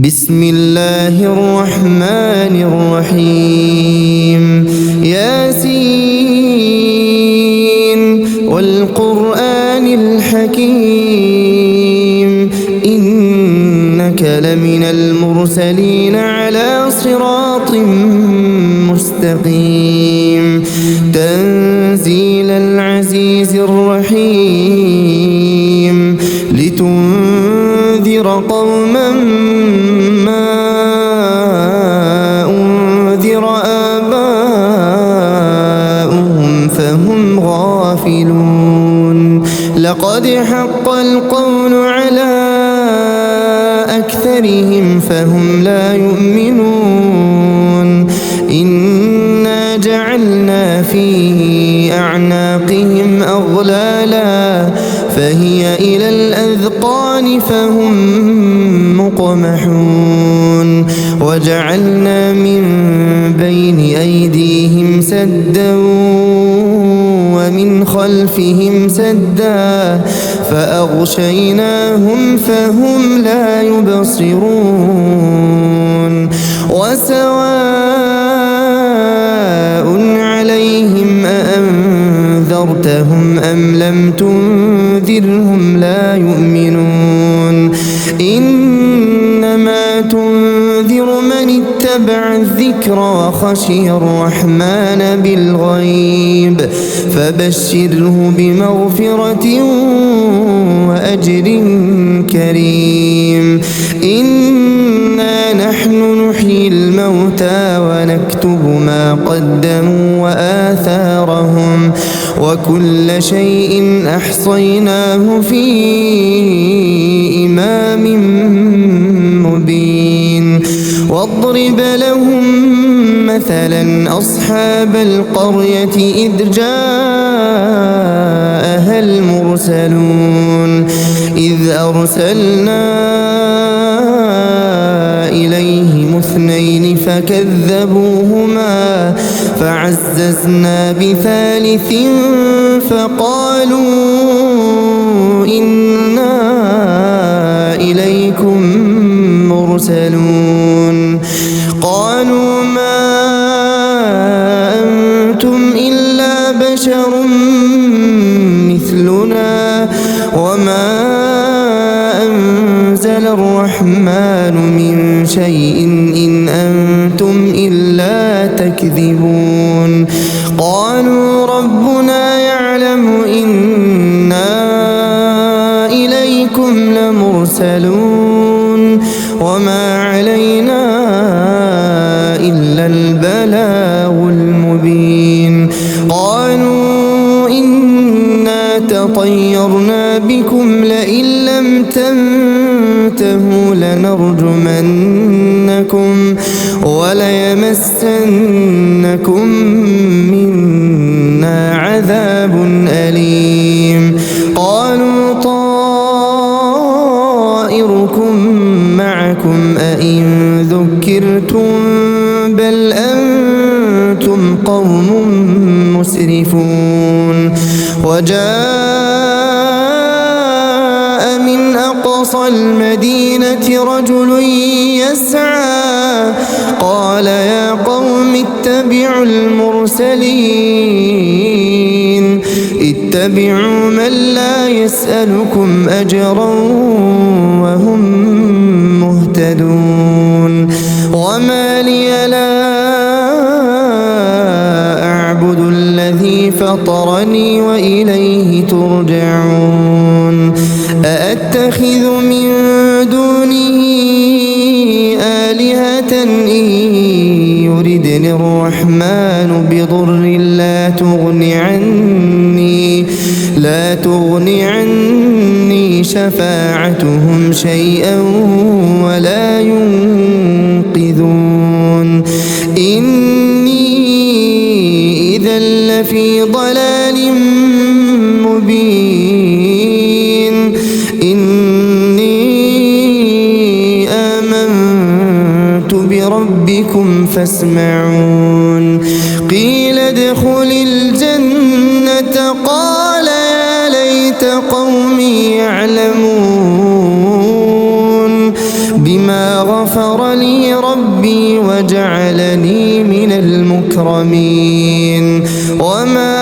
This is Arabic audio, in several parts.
بسم الله الرحمن الرحيم ياسين والقرآن الحكيم إنك لمن المرسلين على صراط مستقيم تنزيل العزيز الرحيم لتنذر قوما ما أنذر آباؤهم فهم غافلون لقد حق القول على أكثرهم فهم لا يؤمنون إنا جعلنا في أعناقهم أغلالا فهي إلى الأذقان فهم مقمحون وجعلنا من بين أيديهم سدا ومن خلفهم سدا فأغشيناهم فهم لا يبصرون وسواء عليهم أأنذرتهم أم لم تنذرهم لا يؤمنون إنما تنذر من اتبع الذكر وخشي الرحمن بالغيب فبشره بمغفرة وأجر كريم إنا نحن نحيي الموتى ونكتب ما قدموا وآثارهم وكل شيء أحصيناه في إمام مبين واضرب لهم مثلا أصحاب القرية إذ جاءها المرسلون إذ أرسلنا إليهم اثنين فكذبوهما فعززنا بثالث فقالوا إنا إليكم مرسلون قالوا ما أنتم إلا بشر مثلنا وما أنزل الرحمن من شيء إن أنتم إلا تكذبون قالوا ربنا يعلم إنا إليكم لمرسلون وما علينا إلا البلاغ المبين قالوا إنا تطيرنا بكم لئن لم تنتهوا لنرجمنكم وليمسنكم منا عذاب أليم قالوا طائركم معكم أئن ذكرتم بل أنتم قوم مسرفون وجاء من أقصى المدينة رجل يسعى قال يا قوم اتبعوا المرسلين اتبعوا من لا يسألكم أجرا وهم مهتدون وما لي لا أعبد الذي فطرني وإليه ترجعون أأتخذ من دونه آلهة إن يردني الرحمن بضر لا تغني عني شفاعتهم شيئا ولا ينقذون إني إذا لفي ضلال مبين إني آمنت بربكم فاسمعون قيل ادخل الجنة قال يا ليت قومي يعلمون بما غفر غفر لي ربي وجعلني من المكرمين وما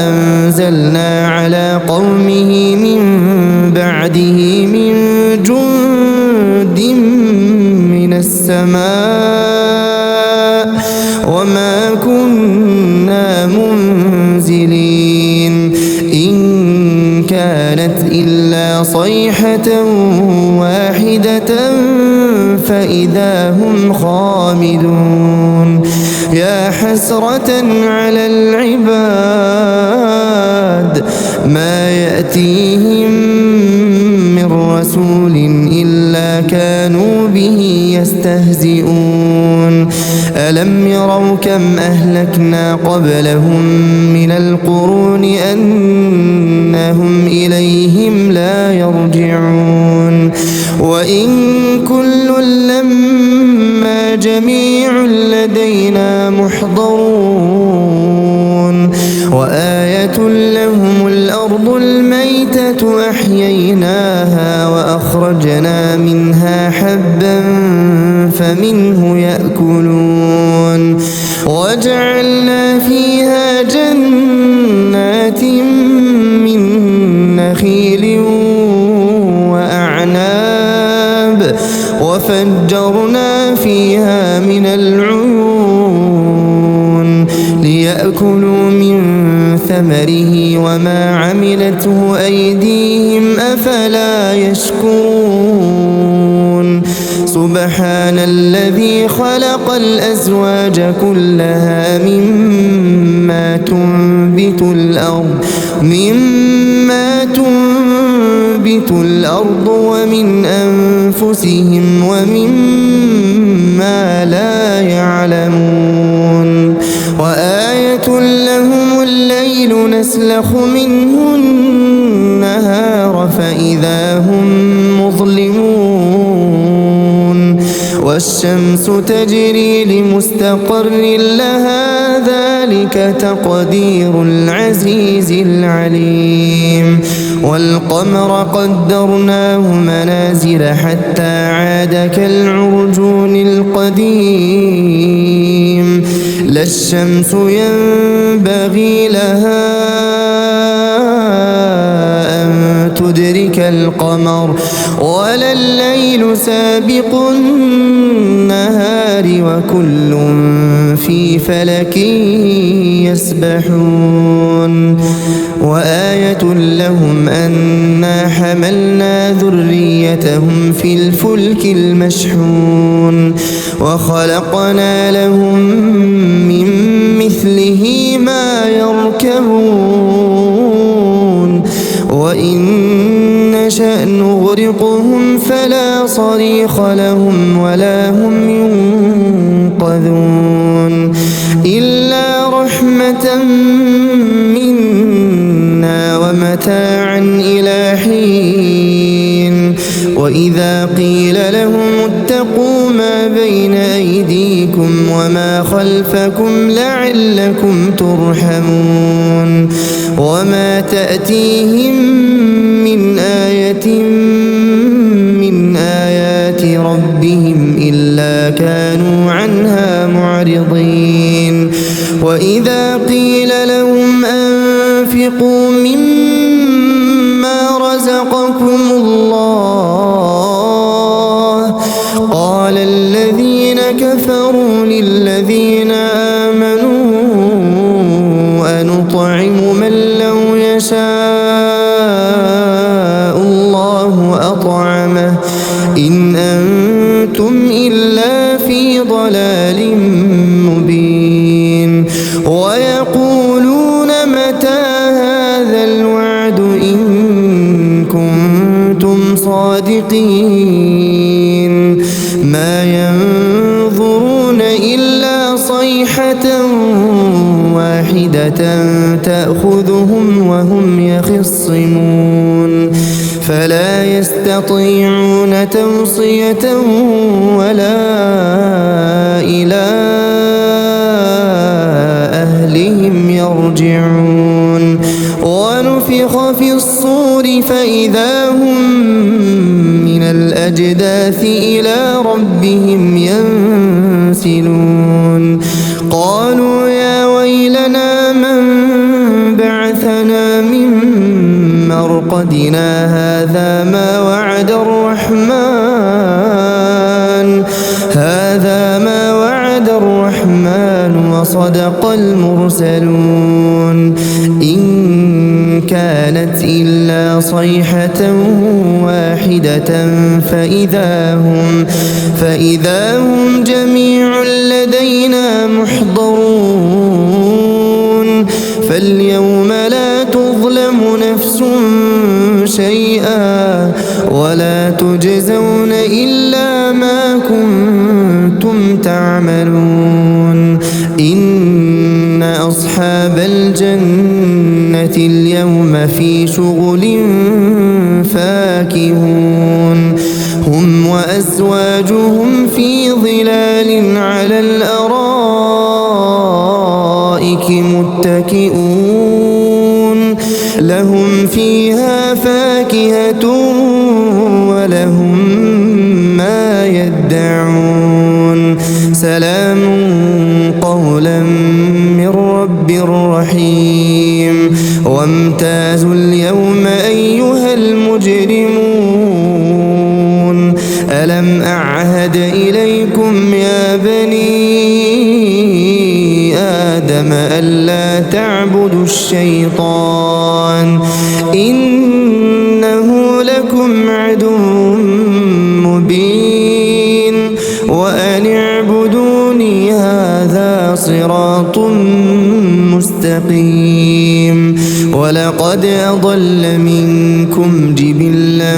أنزلنا على قومه من بعده من جند من السماء وما كنا منزلين إن كانت إلا صيحة واحدة فإذا هم خامدون يا حسرة على العباد ما يأتيهم من رسول إلا كانوا به يستهزئون ألم يروا كم أهلكنا قبلهم من القرون أنهم إليهم لا يرجعون وإن كل لما جميع لدينا محضرون وآية لهم الأرض الميتة أحييناها وأخرجنا منها حبا فمنه يأكلون وجعلنا فيها جنات من نخيل وأعناب وفجرنا فيها من العيون ليأكلوا من ثمره وما عملته أيديهم أفلا يشكرون سبحان الذي خلق الأزواج كلها مما تنبت الأرض ومن أنفسهم ومما لا يعلمون وآية لهم الليل نسلخ منه النهار فإذا هم مظلمون والشمس تجري لمستقر لها ذلك تقدير العزيز العليم والقمر قدرناه منازل حتى عاد كالعرجون القديم لا الشمس ينبغي لها أن تدرك القمر ولا الليل سابق النهار وكل في فلك يسبحون وآية لهم أنا حملنا ذريتهم في الفلك المشحون وخلقنا لهم من مثله ما يركبون وإن نشأ نغرقهم فلا صريخ لهم ولا هم ينقذون إلا رحمة منا ومتاعا إلى حين وإذا قيل لهم اتقوا ما بين أيديكم وما خلفكم لعلكم ترحمون وما تأتيهم من آية من آيات ربهم إلا كانوا عنها معرضين وإذا قيل لهم أنفقوا مما رزقكم الله قال الذين كفروا للذين آمنوا أنطعم من لو يشاء الله أطعمه إن أنتم إلا في ضلال مبين ويقولون متى هذا الوعد إن كنتم صادقين ما ينظرون إلا صيحة واحدة تأخذهم وهم يخصمون فلا يستطيعون توصية ولا إلى أهلهم يرجعون ونفخ في الصور فإذا هم من الأجداث إلى ربهم ينسلون قالوا يا ويلنا من بعثنا من مرقدنا هذا ما وعد الرحمن وصدق المرسلون إن كانت إلا صيحة واحدة فإذا هم جميع لدينا محضرون فاليوم لا تظلم نفس شيئا ولا تجزون إلا ما كنتم تعملون إن أصحاب الجنة اليوم في شغل فاكهون هم وأزواجهم في ظلال على الأرائك متكئون لهم فيها فاكهة ولهم ما يدعون سلام قولا من رب رحيم وامتازوا اليوم أيها المجرمون ألم أعهد إليكم يا بني آدم ألا تعبدوا الشيطان إنه لكم عدو مبين وأن اعبدوني هذا صراط مستقيم ولقد أضل منكم جبلا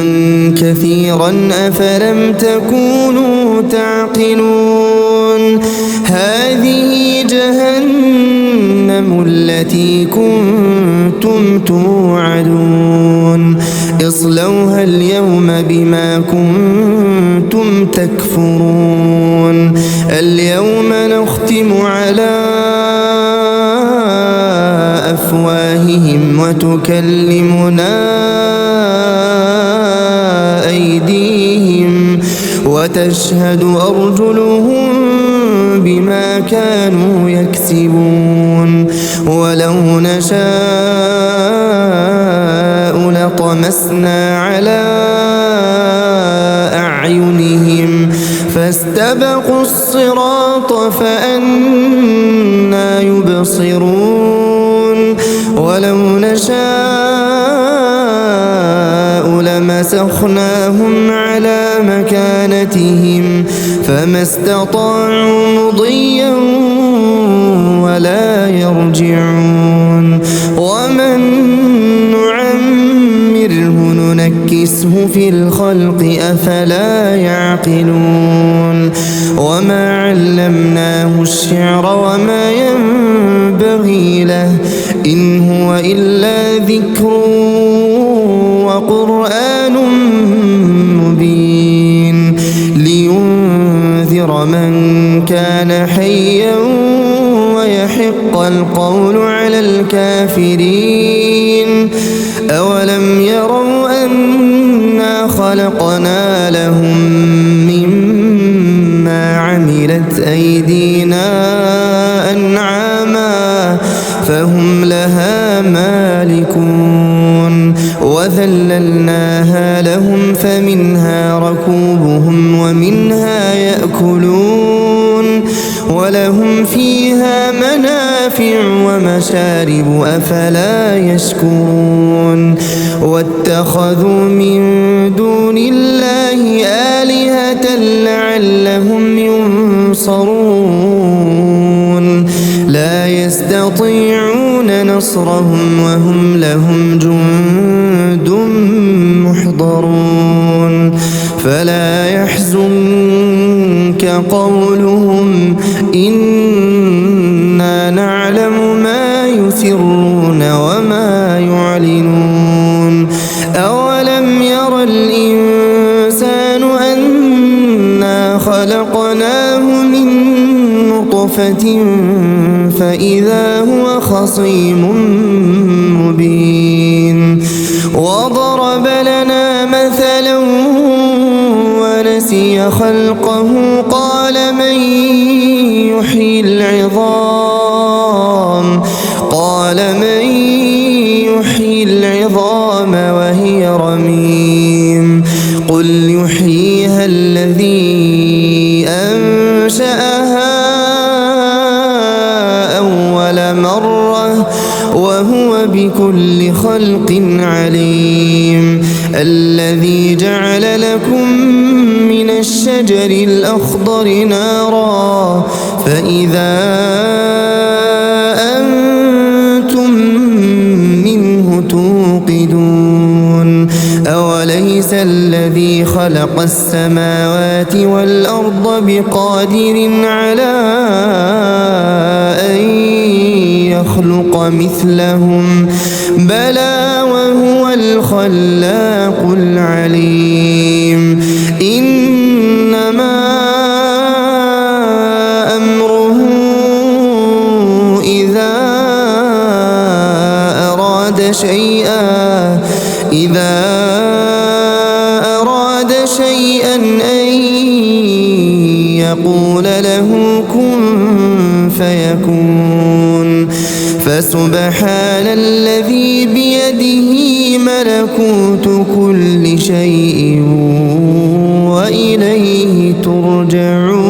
كثيرا أفلم تكونوا تعقلون هذه جهنم التي كنتم توعدون اصلوها اليوم بما كنتم تكفرون اليوم نختم على أفواههم وتكلمنا أيديهم وتشهد أرجلهم بما كانوا يكسبون ولو نشاء لطمسنا على أعينهم فاستبقوا الصراط فأنى يبصرون ولو نشاء لمسخناهم على مكانتهم فما استطاعوا مضيا ولا يرجعون ومن نعمره ننكسه في الخلق أفلا يعقلون وما علمناه الشعر وما ينبغي له إن هو إلا ذكر وقرآن مبين لينذر من كان حيا ويحق القول على الكافرين أولم يروا أنا خلقنا لهم مما عملت أيدينا أنعاما فهم لها مالكون وذللناها لهم فمنها ركوبهم ومنها يأكلون ولهم فيها منافع ومشارب أفلا يشكرون واتخذوا من دون الله آلهة لعلهم ينصرون لا يستطيعون نصرهم وهم لهم جند محضرون فلا يحزنك قولهم إنا نعلم ما يسرون وما يعلنون أولم ير الإنسان أنا خلقناه من نطفة فإذا هو خصيم مبين وضرب لنا مثلا خلقه قال من يحيي العظام وهي رميم قل يحييها الذي أنشأها أول مرة وهو بكل خلق عليم الذي جعل لكم من الشجر الأخضر نارا فإذا أنتم منه توقدون أوليس الذي خلق السماوات والأرض بقادر على أن يخلق مثلهم بلى وهو الخلاق العليم إنما أمره إذا أراد شيئا أن يقول له كن فيكون فسبحان الذي بيده ملكوت كل شيء وإليه ترجعون